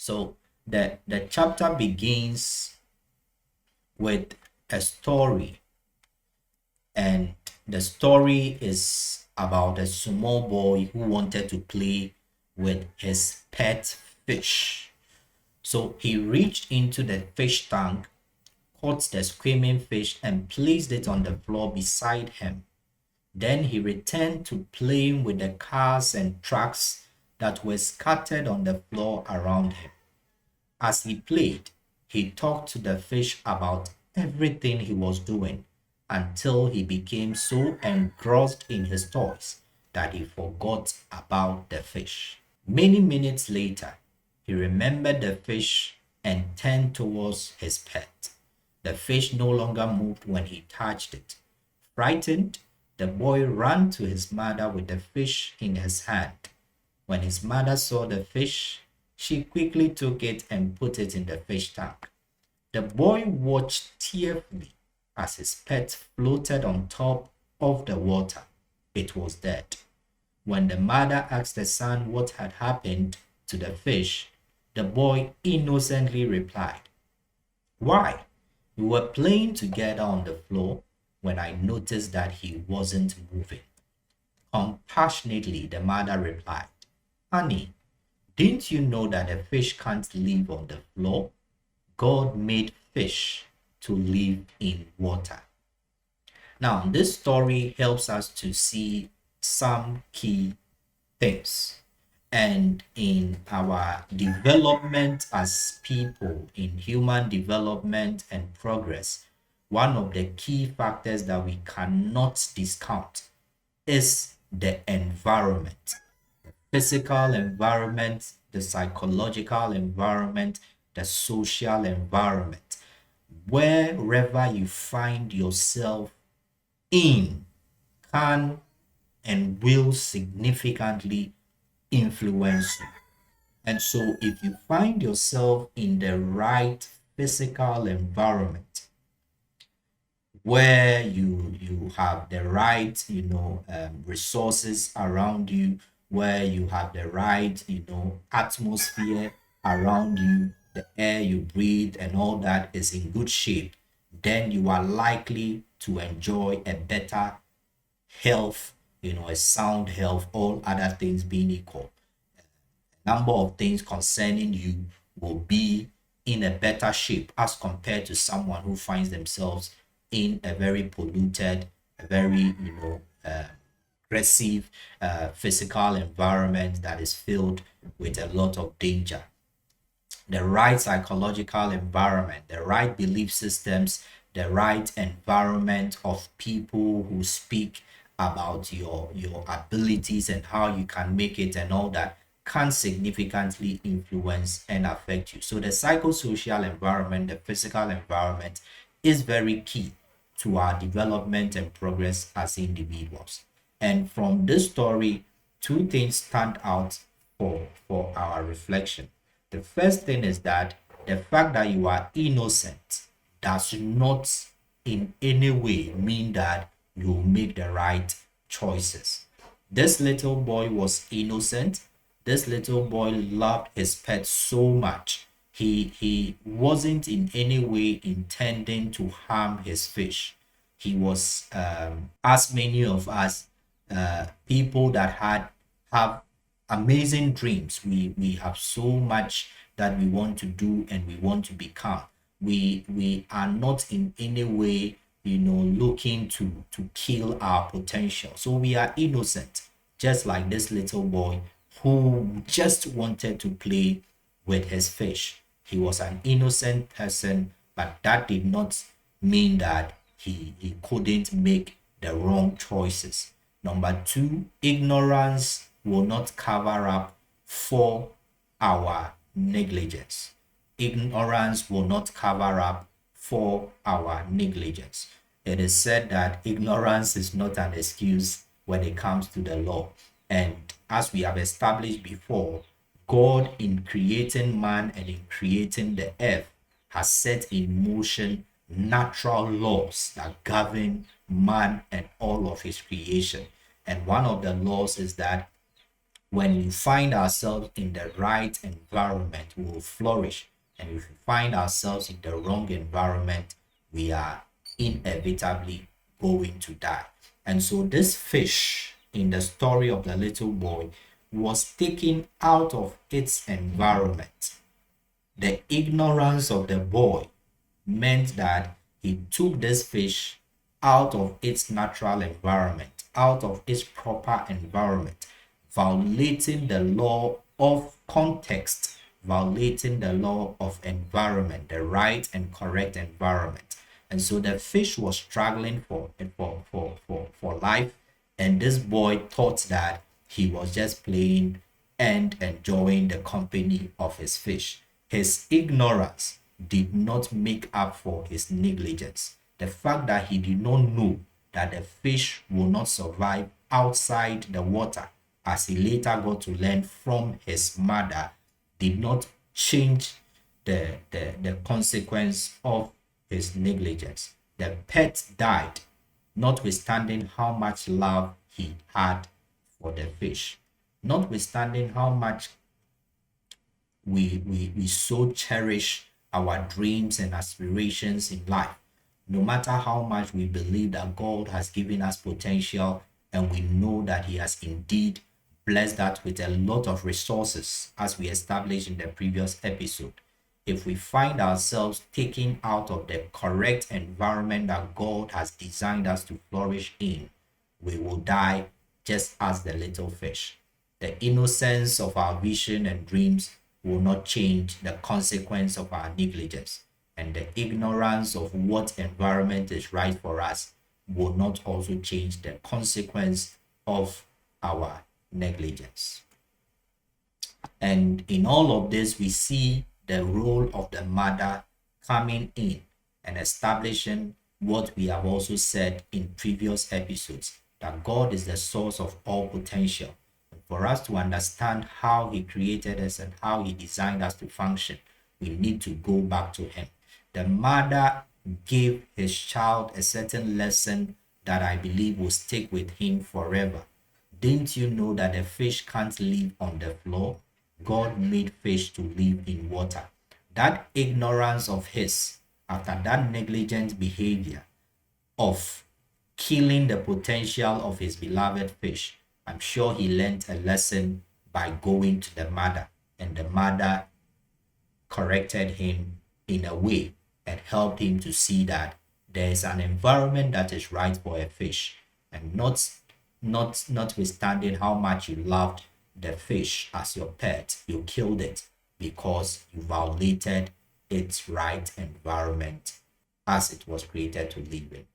So the chapter begins with a story, and the story is about a small boy who wanted to play with his pet fish. So he reached into the fish tank, caught the screaming fish, and placed it on the floor beside him. Then he returned to playing with the cars and trucks that were scattered on the floor around him. As he played, he talked to the fish about everything he was doing until he became so engrossed in his toys that he forgot about the fish. Many minutes later, he remembered the fish and turned towards his pet. The fish no longer moved when he touched it. Frightened, the boy ran to his mother with the fish in his hand. When his mother saw the fish, she quickly took it and put it in the fish tank. The boy watched tearfully as his pet floated on top of the water. It was dead. When the mother asked the son what had happened to the fish, the boy innocently replied, "Why? We were playing together on the floor when I noticed that he wasn't moving." Compassionately, the mother replied, "Honey, didn't you know that a fish can't live on the floor? God made fish to live in water." Now, this story helps us to see some key things. And in our development as people, in human development and progress, one of the key factors that we cannot discount is the environment, the physical environment, the psychological environment, the social environment. Wherever you find yourself in can and will significantly influence you. And so if you find yourself in the right physical environment where you have the right resources around you, where you have the right atmosphere around you, the air you breathe and all that is in good shape, then you are likely to enjoy a better health, a sound health, all other things being equal. Number of things concerning you will be in a better shape as compared to someone who finds themselves in a very polluted, a very aggressive physical environment that is filled with a lot of danger. The right psychological environment, the right belief systems, the right environment of people who speak about your abilities and how you can make it and all that can significantly influence and affect you. So the psychosocial environment, the physical environment is very key to our development and progress as individuals. And from this story, two things stand out for our reflection. The first thing is that the fact that you are innocent does not in any way mean that you make the right choices. This little boy was innocent. This little boy loved his pet so much. He wasn't in any way intending to harm his fish. He was, as many of us, people that have amazing dreams. We have so much that we want to do and we want to become. We are not in any way looking to kill our potential. So we are innocent, just like this little boy who just wanted to play with his fish. He was an innocent person, but that did not mean that he couldn't make the wrong choices. Number two, ignorance will not cover up for our negligence. Ignorance will not cover up for our negligence. It is said that ignorance is not an excuse when it comes to the law. And as we have established before, God, in creating man and in creating the earth, has set in motion natural laws that govern man and all of his creation. And one of the laws is that When we find ourselves in the right environment, we will flourish. And if we find ourselves in the wrong environment, we are inevitably going to die. And so this fish in the story of the little boy was taken out of its environment. The ignorance of the boy meant that he took this fish out of its natural environment, out of its proper environment, violating the law of context, violating the law of environment, the right and correct environment. And so the fish was struggling for life, and this boy thought that he was just playing and enjoying the company of his fish. His ignorance did not make up for his negligence. The fact that he did not know that the fish will not survive outside the water, as he later got to learn from his mother, did not change the consequence of his negligence. The pet died, notwithstanding how much love he had for the fish, notwithstanding how much we so cherish our dreams and aspirations in life. No matter how much we believe that God has given us potential, and we know that he has indeed blessed that with a lot of resources, as we established in the previous episode, if we find ourselves taken out of the correct environment that God has designed us to flourish in, we will die just as the little fish. The innocence of our vision and dreams will not change the consequence of our negligence, and the ignorance of what environment is right for us will not also change the consequence of our negligence. And in all of this, we see the role of the mother coming in and establishing what we have also said in previous episodes, that God is the source of all potential. And for us to understand how he created us and how he designed us to function, we need to go back to him. The mother gave his child a certain lesson that I believe will stick with him forever. Didn't you know that a fish can't live on the floor? God made fish to live in water. That ignorance of his, after that negligent behavior of killing the potential of his beloved fish, I'm sure he learned a lesson by going to the mother, and the mother corrected him in a way and helped him to see that there is an environment that is right for a fish, and notwithstanding how much you loved the fish as your pet, you killed it because you violated its right environment as it was created to live in.